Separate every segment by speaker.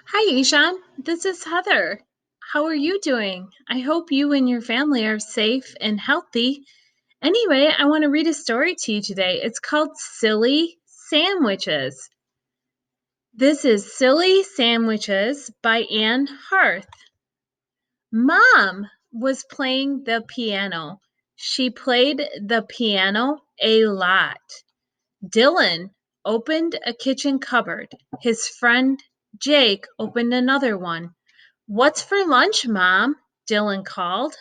Speaker 1: Hi, Eshan. This is Heather. How are you doing? I hope you and your family are safe and healthy. Anyway, I want to read a story to you today. It's called Silly Sandwiches. This is Silly Sandwiches by Anne Harth. Mom was playing the piano. She played the piano a lot. Dylan opened a kitchen cupboard. His friend Jake opened another one. "What's for lunch, Mom?" Dylan called.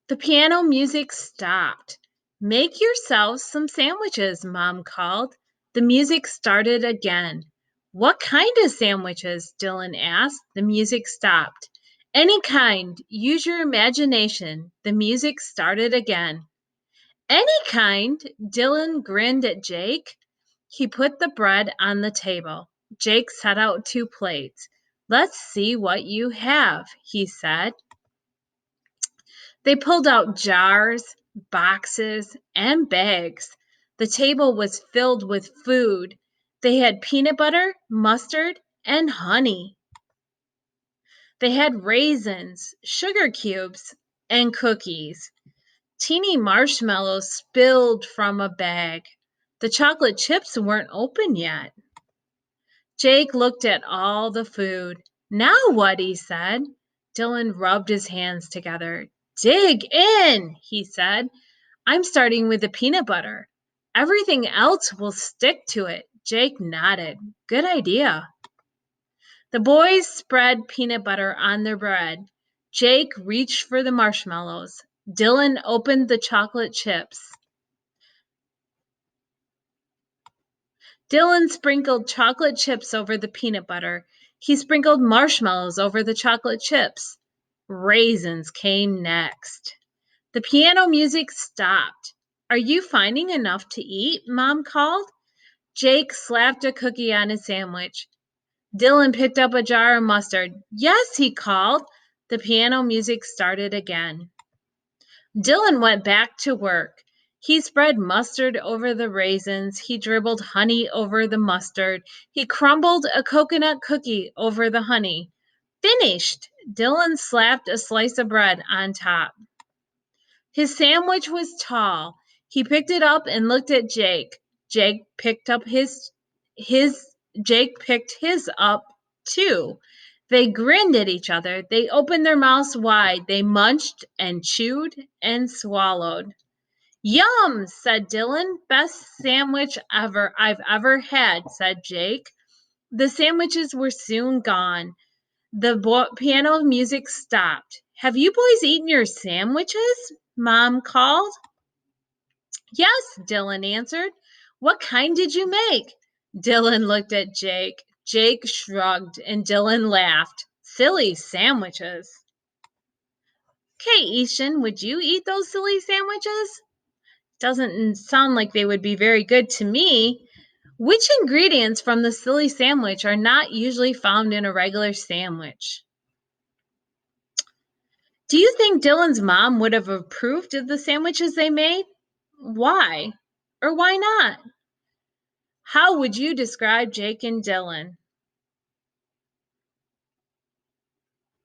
Speaker 1: The piano music stopped. "Make yourselves some sandwiches," Mom called. The music started again. "What kind of sandwiches?" Dylan asked. The music stopped. "Any kind. Use your imagination." The music started again. "Any kind?" Dylan grinned at Jake. He put the bread on the table. Jake set out 2 plates. "Let's see what you have," he said. They pulled out jars, boxes, and bags. The table was filled with food. They had peanut butter, mustard, and honey. They had raisins, sugar cubes, and cookies. Teeny marshmallows spilled from a bag. The chocolate chips weren't open yet. Jake looked at all the food. "Now what?" he said. Dylan rubbed his hands together. "Dig in," he said. "I'm starting with the peanut butter. Everything else will stick to it." Jake nodded. "Good idea." The boys spread peanut butter on their bread. Jake reached for the marshmallows. Dylan opened the chocolate chips. Dylan sprinkled chocolate chips over the peanut butter. He sprinkled marshmallows over the chocolate chips. Raisins came next. The piano music stopped. "Are you finding enough to eat?" Mom called. Jake slapped a cookie on his sandwich. Dylan picked up a jar of mustard. "Yes," he called. The piano music started again. Dylan went back to work. He spread mustard over the raisins. He dribbled honey over the mustard. He crumbled a coconut cookie over the honey. "Finished!" Dylan slapped a slice of bread on top. His sandwich was tall. He picked it up and looked at Jake. Jake picked his up too. They grinned at each other. They opened their mouths wide. They munched and chewed and swallowed. "Yum," said Dylan. "Best sandwich I've ever had," said Jake. The sandwiches were soon gone. The piano music stopped. "Have you boys eaten your sandwiches?" Mom called. "Yes," Dylan answered. "What kind did you make?" Dylan looked at Jake. Jake shrugged and Dylan laughed. "Silly sandwiches." "Okay, Eshan, would you eat those silly sandwiches?" "Doesn't sound like they would be very good to me." "Which ingredients from the silly sandwich are not usually found in a regular sandwich?" "Do you think Dylan's mom would have approved of the sandwiches they made?" "Why? Or why not?" "How would you describe Jake and Dylan?"